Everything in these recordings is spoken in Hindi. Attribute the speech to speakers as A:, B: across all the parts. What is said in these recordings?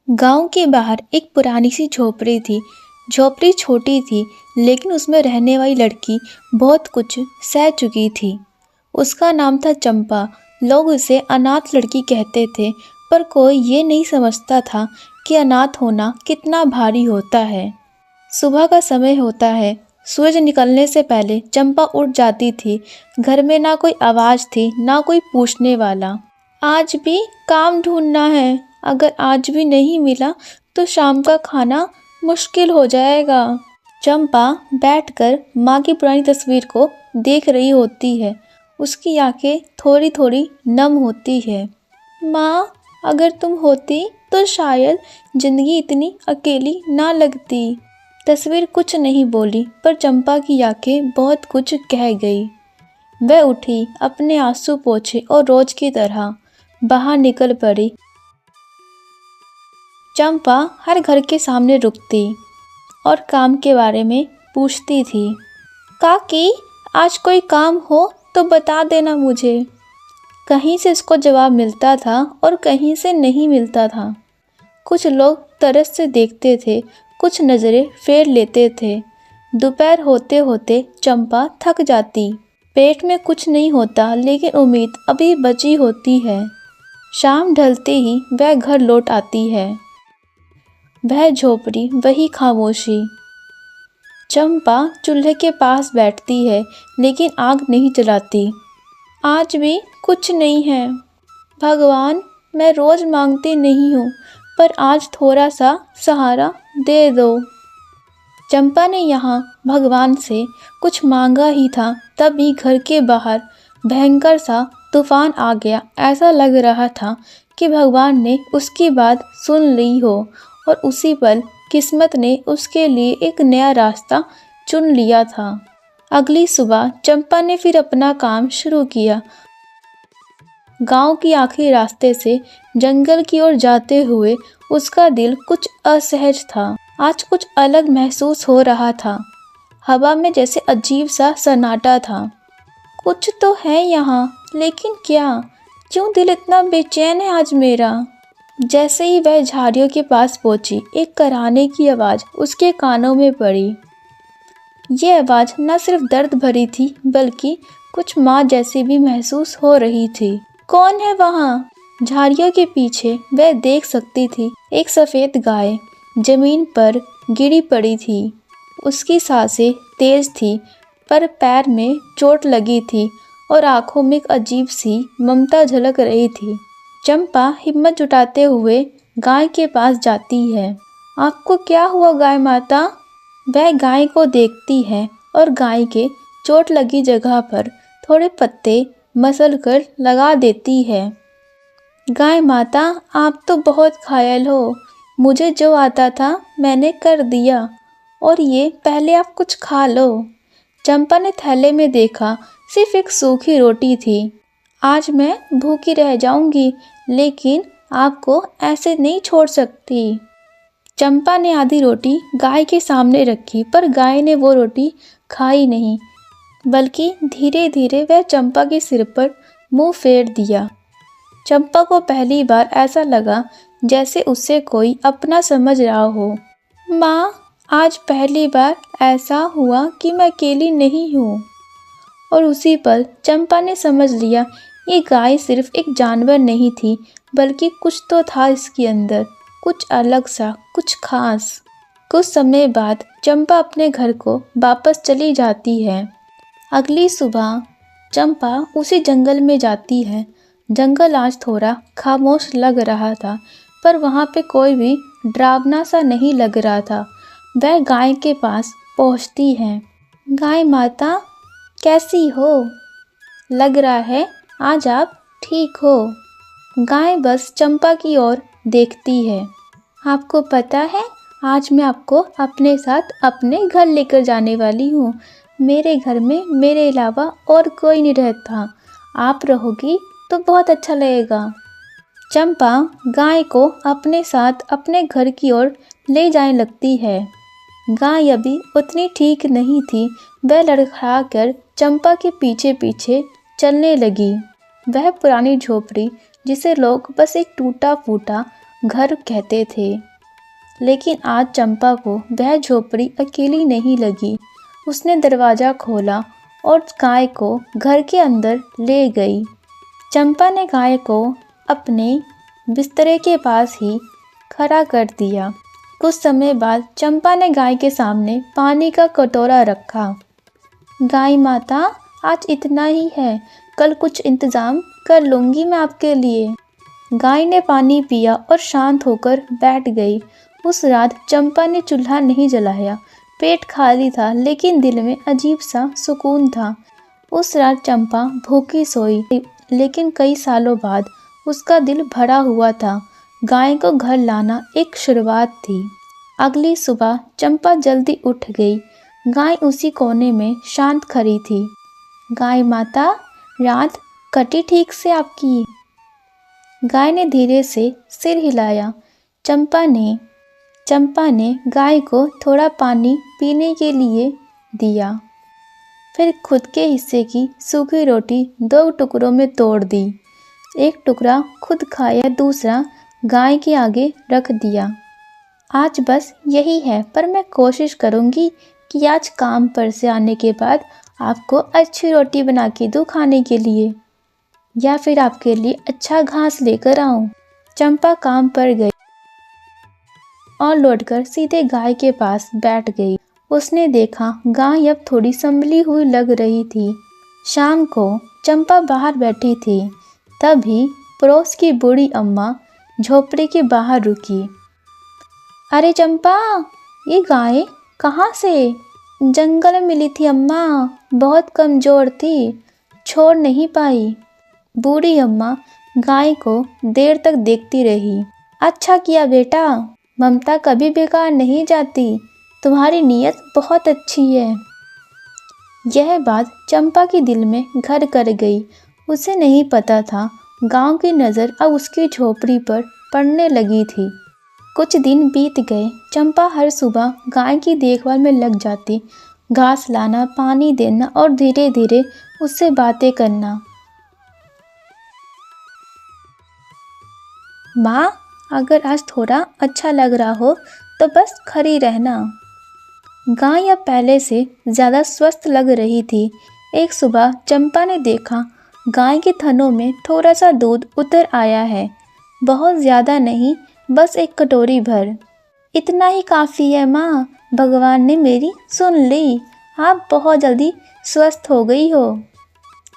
A: गांव के बाहर एक पुरानी सी झोपड़ी थी। झोपड़ी छोटी थी, लेकिन उसमें रहने वाली लड़की बहुत कुछ सह चुकी थी। उसका नाम था चंपा। लोग उसे अनाथ लड़की कहते थे, पर कोई ये नहीं समझता था कि अनाथ होना कितना भारी होता है। सुबह का समय होता है। सूरज निकलने से पहले चंपा उठ जाती थी। घर में ना कोई आवाज़ थी, ना कोई पूछने वाला। आज भी काम ढूंढना है। अगर आज भी नहीं मिला तो शाम का खाना मुश्किल हो जाएगा। चंपा बैठकर माँ की पुरानी तस्वीर को देख रही होती है। उसकी आंखें थोड़ी थोड़ी नम होती है। माँ, अगर तुम होती तो शायद जिंदगी इतनी अकेली ना लगती। तस्वीर कुछ नहीं बोली, पर चंपा की आंखें बहुत कुछ कह गई। वह उठी, अपने आंसू पोंछे और रोज की तरह बाहर निकल पड़ी। चंपा हर घर के सामने रुकती और काम के बारे में पूछती थी। काकी, आज कोई काम हो तो बता देना मुझे। कहीं से इसको जवाब मिलता था और कहीं से नहीं मिलता था। कुछ लोग तरस से देखते थे, कुछ नज़रें फेर लेते थे। दोपहर होते होते चंपा थक जाती। पेट में कुछ नहीं होता, लेकिन उम्मीद अभी बची होती है। शाम ढलते ही वह घर लौट आती है। वह झोपड़ी, वही खामोशी। चंपा चूल्हे के पास बैठती है, लेकिन आग नहीं जलाती। आज भी कुछ नहीं है। भगवान, मैं रोज मांगती नहीं हूँ, पर आज थोड़ा सा सहारा दे दो। चंपा ने यहाँ भगवान से कुछ मांगा ही था, तभी घर के बाहर भयंकर सा तूफान आ गया। ऐसा लग रहा था कि भगवान ने उसकी बात सुन ली हो और उसी पल किस्मत ने उसके लिए एक नया रास्ता चुन लिया था। अगली सुबह चंपा ने फिर अपना काम शुरू किया। गांव की आखिरी रास्ते से जंगल की ओर जाते हुए उसका दिल कुछ असहज था। आज कुछ अलग महसूस हो रहा था। हवा में जैसे अजीब सा सन्नाटा था। कुछ तो है यहाँ, लेकिन क्या? क्यों दिल इतना बेचैन है आज मेरा? जैसे ही वह झाड़ियों के पास पहुंची, एक कराहने की आवाज़ उसके कानों में पड़ी। ये आवाज़ न सिर्फ दर्द भरी थी, बल्कि कुछ माँ जैसी भी महसूस हो रही थी। कौन है वहाँ? झाड़ियों के पीछे वह देख सकती थी। एक सफ़ेद गाय जमीन पर गिरी पड़ी थी। उसकी सांसें तेज थी, पर पैर में चोट लगी थी और आंखों में एक अजीब सी ममता झलक रही थी। चंपा हिम्मत जुटाते हुए गाय के पास जाती है। आपको क्या हुआ गाय माता? वह गाय को देखती है और गाय के चोट लगी जगह पर थोड़े पत्ते मसल कर लगा देती है। गाय माता, आप तो बहुत घायल हो। मुझे जो आता था मैंने कर दिया, और ये पहले आप कुछ खा लो। चंपा ने थैले में देखा, सिर्फ एक सूखी रोटी थी। आज मैं भूखी रह जाऊंगी, लेकिन आपको ऐसे नहीं छोड़ सकती। चंपा ने आधी रोटी गाय के सामने रखी, पर गाय ने वो रोटी खाई नहीं, बल्कि धीरे धीरे वह चंपा के सिर पर मुंह फेर दिया। चंपा को पहली बार ऐसा लगा जैसे उससे कोई अपना समझ रहा हो। माँ, आज पहली बार ऐसा हुआ कि मैं अकेली नहीं हूँ। और उसी पल चंपा ने समझ लिया, ये गाय सिर्फ एक जानवर नहीं थी, बल्कि कुछ तो था इसके अंदर, कुछ अलग सा, कुछ खास। कुछ समय बाद चंपा अपने घर को वापस चली जाती है। अगली सुबह चंपा उसी जंगल में जाती है। जंगल आज थोड़ा खामोश लग रहा था, पर वहाँ पे कोई भी डरावना सा नहीं लग रहा था। वह गाय के पास पहुँचती है। गाय माता, कैसी हो? लग रहा है आज आप ठीक हो। गाय बस चंपा की ओर देखती है। आपको पता है, आज मैं आपको अपने साथ अपने घर लेकर जाने वाली हूँ। मेरे घर में मेरे अलावा और कोई नहीं रहता। आप रहोगी तो बहुत अच्छा लगेगा। चंपा गाय को अपने साथ अपने घर की ओर ले जाने लगती है। गाय अभी उतनी ठीक नहीं थी। वह लड़खड़ा कर चंपा के पीछे पीछे चलने लगी। वह पुरानी झोपड़ी, जिसे लोग बस एक टूटा फूटा घर कहते थे। लेकिन आज चंपा को वह झोपड़ी अकेली नहीं लगी। उसने दरवाज़ा खोला और गाय को घर के अंदर ले गई। चंपा ने गाय को अपने बिस्तरे के पास ही खड़ा कर दिया। कुछ समय बाद चंपा ने गाय के सामने पानी का कटोरा रखा। गाय माता, आज इतना ही है, कल कुछ इंतज़ाम कर लूँगी मैं आपके लिए। गाय ने पानी पिया और शांत होकर बैठ गई। उस रात चंपा ने चूल्हा नहीं जलाया। पेट खाली था लेकिन दिल में अजीब सा सुकून था। उस रात चंपा भूखी सोई, लेकिन कई सालों बाद उसका दिल भरा हुआ था। गाय को घर लाना एक शुरुआत थी। अगली सुबह चंपा जल्दी उठ गई। गाय उसी कोने में शांत खड़ी थी। गाय माता, रात कटी ठीक से आपकी? गाय ने धीरे से सिर हिलाया। चंपा ने गाय को थोड़ा पानी पीने के लिए दिया। फिर खुद के हिस्से की सूखी रोटी 2 टुकड़ों में तोड़ दी। एक टुकड़ा खुद खाया, दूसरा गाय के आगे रख दिया। आज बस यही है, पर मैं कोशिश करूँगी कि आज काम पर से आने के बाद आपको अच्छी रोटी बना के दूँ खाने के लिए, या फिर आपके लिए अच्छा घास लेकर आऊँ। चंपा काम पर गई और लौटकर सीधे गाय के पास बैठ गई। उसने देखा गाय अब थोड़ी संभली हुई लग रही थी। शाम को चंपा बाहर बैठी थी, तभी पड़ोस की बूढ़ी अम्मा झोपड़ी के बाहर रुकी। अरे चंपा, ये गाय कहाँ से? जंगल में मिली थी अम्मा, बहुत कमज़ोर थी, छोड़ नहीं पाई। बूढ़ी अम्मा गाय को देर तक देखती रही। अच्छा किया बेटा, ममता कभी बेकार नहीं जाती, तुम्हारी नीयत बहुत अच्छी है। यह बात चंपा के दिल में घर कर गई। उसे नहीं पता था गांव की नज़र अब उसकी झोपड़ी पर पड़ने लगी थी। कुछ दिन बीत गए। चंपा हर सुबह गाय की देखभाल में लग जाती, घास लाना, पानी देना और धीरे धीरे उससे बातें करना। माँ, अगर आज थोड़ा अच्छा लग रहा हो तो बस खड़ी रहना। गाय अब पहले से ज़्यादा स्वस्थ लग रही थी। एक सुबह चंपा ने देखा गाय के थनों में थोड़ा सा दूध उतर आया है। बहुत ज़्यादा नहीं, बस एक कटोरी भर। इतना ही काफ़ी है माँ, भगवान ने मेरी सुन ली, आप बहुत जल्दी स्वस्थ हो गई हो।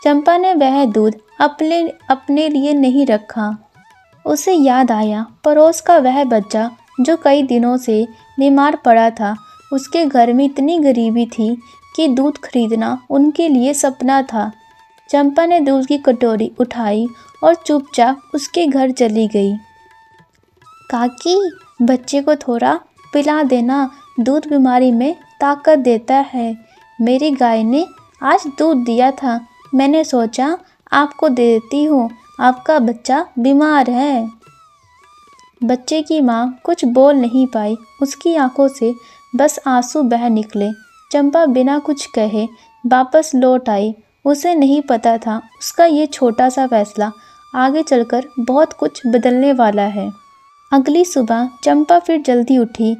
A: चंपा ने वह दूध अपने लिए नहीं रखा। उसे याद आया पड़ोस का वह बच्चा जो कई दिनों से बीमार पड़ा था। उसके घर में इतनी गरीबी थी कि दूध खरीदना उनके लिए सपना था। चंपा ने दूध की कटोरी उठाई और चुपचाप उसके घर चली गई। काकी, बच्चे को थोड़ा पिला देना, दूध बीमारी में ताकत देता है। मेरी गाय ने आज दूध दिया था, मैंने सोचा आपको दे देती हूँ, आपका बच्चा बीमार है। बच्चे की माँ कुछ बोल नहीं पाई, उसकी आंखों से बस आंसू बह निकले। चंपा बिना कुछ कहे वापस लौट आई। उसे नहीं पता था उसका ये छोटा सा फैसला आगे चलकर बहुत कुछ बदलने वाला है। अगली सुबह चंपा फिर जल्दी उठी।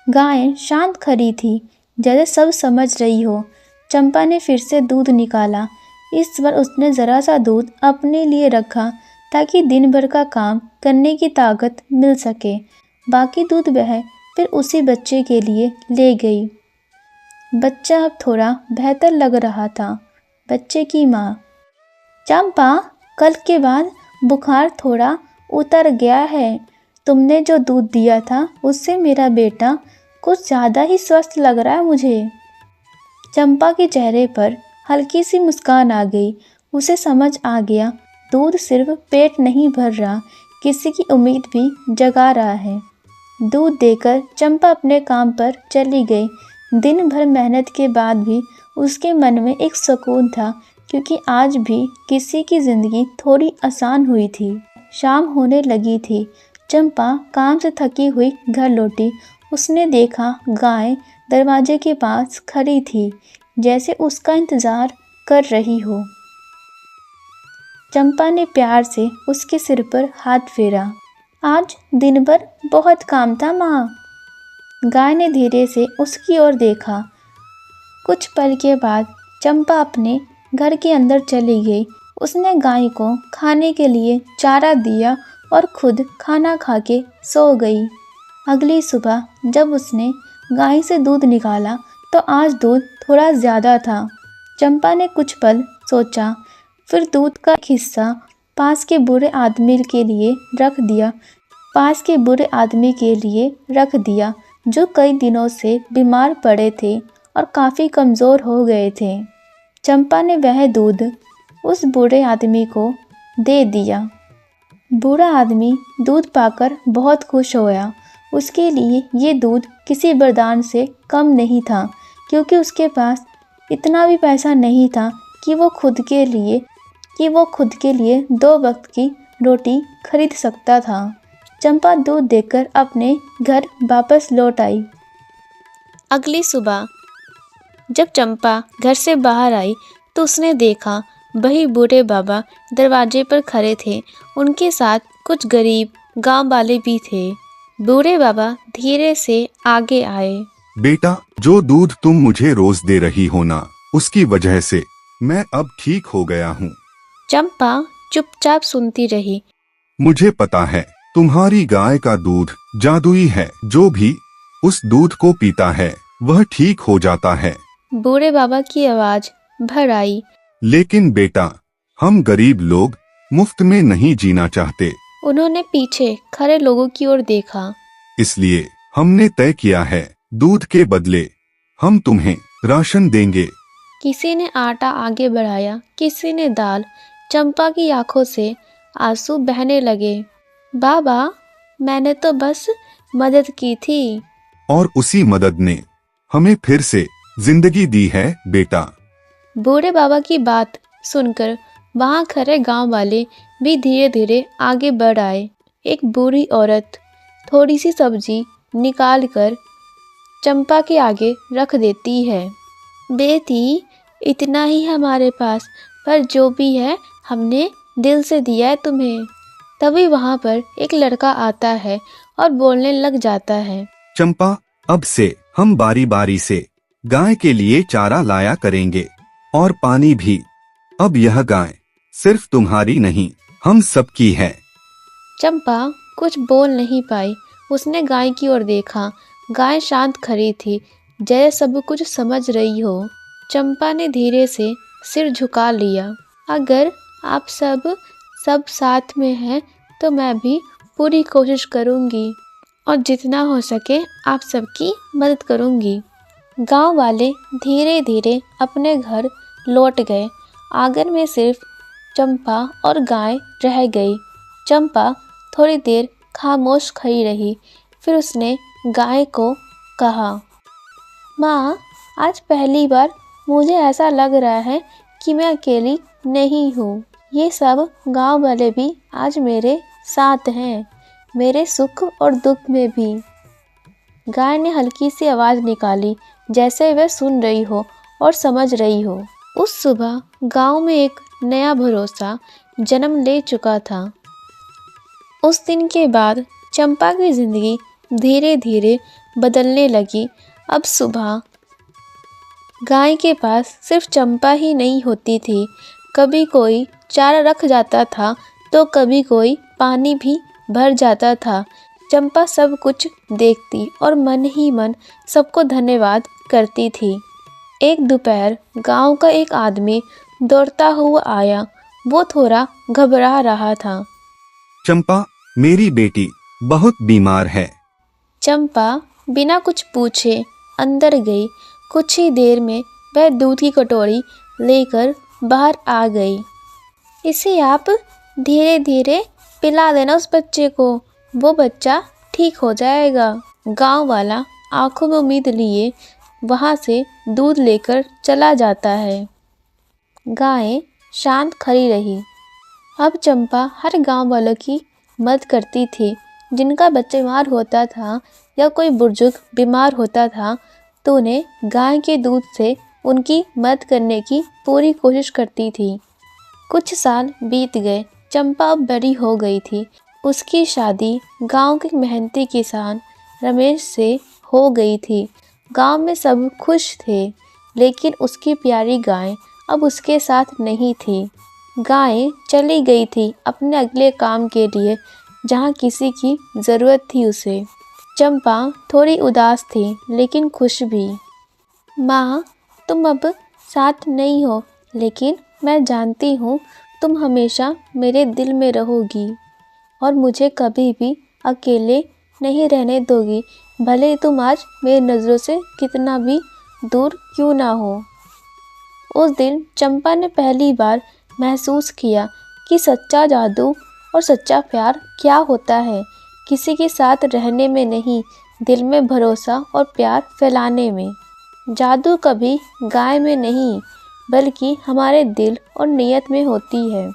A: गाय शांत खड़ी थी, जैसे सब समझ रही हो। चंपा ने फिर से दूध निकाला। इस बार उसने ज़रा सा दूध अपने लिए रखा ताकि दिन भर का काम करने की ताकत मिल सके। बाकी दूध वह फिर उसी बच्चे के लिए ले गई। बच्चा अब थोड़ा बेहतर लग रहा था। बच्चे की माँ, चंपा, कल के बाद बुखार थोड़ा उतर गया है। तुमने जो दूध दिया था उससे मेरा बेटा कुछ ज़्यादा ही स्वस्थ लग रहा है मुझे। चंपा के चेहरे पर हल्की सी मुस्कान आ गई। उसे समझ आ गया दूध सिर्फ पेट नहीं भर रहा, किसी की उम्मीद भी जगा रहा है। दूध देकर चंपा अपने काम पर चली गई। दिन भर मेहनत के बाद भी उसके मन में एक सुकून था, क्योंकि आज भी किसी की ज़िंदगी थोड़ी आसान हुई थी। शाम होने लगी थी। चंपा काम से थकी हुई घर लौटी। उसने देखा गाय दरवाजे के पास खड़ी थी, जैसे उसका इंतज़ार कर रही हो। चंपा ने प्यार से उसके सिर पर हाथ फेरा। आज दिन भर बहुत काम था माँ। गाय ने धीरे से उसकी ओर देखा। कुछ पल के बाद चंपा अपने घर के अंदर चली गई। उसने गाय को खाने के लिए चारा दिया और खुद खाना खा के सो गई। अगली सुबह जब उसने गाय से दूध निकाला तो आज दूध थोड़ा ज़्यादा था। चंपा ने कुछ पल सोचा, फिर दूध का एक हिस्सा पास के बूढ़े आदमी के लिए रख दिया जो कई दिनों से बीमार पड़े थे और काफ़ी कमज़ोर हो गए थे। चंपा ने वह दूध उस बूढ़े आदमी को दे दिया। बूढ़ा आदमी दूध पाकर बहुत खुश होया। उसके लिए ये दूध किसी वरदान से कम नहीं था, क्योंकि उसके पास इतना भी पैसा नहीं था कि वो खुद के लिए 2 वक्त की रोटी खरीद सकता था। चंपा दूध देकर अपने घर वापस लौट आई। अगली सुबह जब चंपा घर से बाहर आई तो उसने देखा वही बूढ़े बाबा दरवाजे पर खड़े थे। उनके साथ कुछ गरीब गांव वाले भी थे। बूढ़े बाबा धीरे से आगे आए।
B: बेटा, जो दूध तुम मुझे रोज दे रही हो ना, उसकी वजह से मैं अब ठीक हो गया हूँ।
A: चंपा चुपचाप सुनती रही।
B: मुझे पता है तुम्हारी गाय का दूध जादुई है। जो भी उस दूध को पीता है वह ठीक हो जाता है।
A: बूढ़े बाबा की आवाज भर आई।
B: लेकिन बेटा, हम गरीब लोग मुफ्त में नहीं जीना चाहते।
A: उन्होंने पीछे खड़े लोगों की ओर देखा।
B: इसलिए हमने तय किया है, दूध के बदले हम तुम्हें राशन देंगे।
A: किसी ने आटा आगे बढ़ाया, किसी ने दाल। चंपा की आंखों से आंसू बहने लगे। बाबा, मैंने तो बस मदद की थी।
B: और उसी मदद ने हमें फिर से जिंदगी दी है बेटा।
A: बूढ़े बाबा की बात सुनकर वहां खड़े गांव वाले भी धीरे धीरे आगे बढ़ आए। एक बूढ़ी औरत थोड़ी सी सब्जी निकाल कर चंपा के आगे रख देती है। बेटी, इतना ही हमारे पास, पर जो भी है हमने दिल से दिया है तुम्हें। तभी वहां पर एक लड़का आता है और बोलने लग जाता है।
B: चंपा, अब से हम बारी बारी से गाय के लिए चारा लाया करेंगे और पानी भी। अब यह गाय सिर्फ तुम्हारी नहीं, हम सबकी है।
A: चंपा कुछ बोल नहीं पाई। उसने गाय की ओर देखा। गाय शांत खड़ी थी, जैसे सब कुछ समझ रही हो। चंपा ने धीरे से सिर झुका लिया। अगर आप सब साथ में हैं तो मैं भी पूरी कोशिश करूंगी और जितना हो सके आप सबकी मदद करूंगी। गांव वाले धीरे धीरे अपने घर लौट गए। आंगन में सिर्फ चंपा और गाय रह गई। चंपा थोड़ी देर खामोश खड़ी रही। फिर उसने गाय को कहा, माँ, आज पहली बार मुझे ऐसा लग रहा है कि मैं अकेली नहीं हूँ। ये सब गांव वाले भी आज मेरे साथ हैं, मेरे सुख और दुख में भी। गाय ने हल्की सी आवाज़ निकाली, जैसे वह सुन रही हो और समझ रही हो। उस सुबह गांव में एक नया भरोसा जन्म ले चुका था। उस दिन के बाद चंपा की जिंदगी धीरे धीरे बदलने लगी। अब सुबह गाय के पास सिर्फ चंपा ही नहीं होती थी। कभी कोई चारा रख जाता था तो कभी कोई पानी भी भर जाता था। चंपा सब कुछ देखती और मन ही मन सबको धन्यवाद करती थी। एक दोपहर गांव का एक आदमी दौड़ता हुआ आया। वो थोड़ा घबरा रहा था।
B: चंपा, मेरी बेटी बहुत बीमार है।
A: चंपा बिना कुछ पूछे अंदर गई। कुछ ही देर में वह दूध की कटोरी लेकर बाहर आ गई। इसे आप धीरे धीरे पिला देना उस बच्चे को, वो बच्चा ठीक हो जाएगा। गांव वाला आंखों में उम्मीद लिए वहां से दूध लेकर चला जाता है। गाय शांत खड़ी रही। अब चंपा हर गांव वालों की मदद करती थी। जिनका बच्चा बीमार होता था या कोई बुजुर्ग बीमार होता था तो उन्हें गाय के दूध से उनकी मदद करने की पूरी कोशिश करती थी। कुछ साल बीत गए। चंपा अब बड़ी हो गई थी। उसकी शादी गांव के मेहनती किसान रमेश से हो गई थी। गांव में सब खुश थे, लेकिन उसकी प्यारी गाय अब उसके साथ नहीं थी। गाय चली गई थी अपने अगले काम के लिए, जहाँ किसी की ज़रूरत थी उसे। चंपा थोड़ी उदास थी, लेकिन खुश भी। माँ, तुम अब साथ नहीं हो, लेकिन मैं जानती हूँ तुम हमेशा मेरे दिल में रहोगी और मुझे कभी भी अकेले नहीं रहने दोगी, भले तुम आज मेरी नज़रों से कितना भी दूर क्यों ना हो। उस दिन चंपा ने पहली बार महसूस किया कि सच्चा जादू और सच्चा प्यार क्या होता है। किसी के साथ रहने में नहीं, दिल में भरोसा और प्यार फैलाने में। जादू कभी गाय में नहीं, बल्कि हमारे दिल और नीयत में होती है।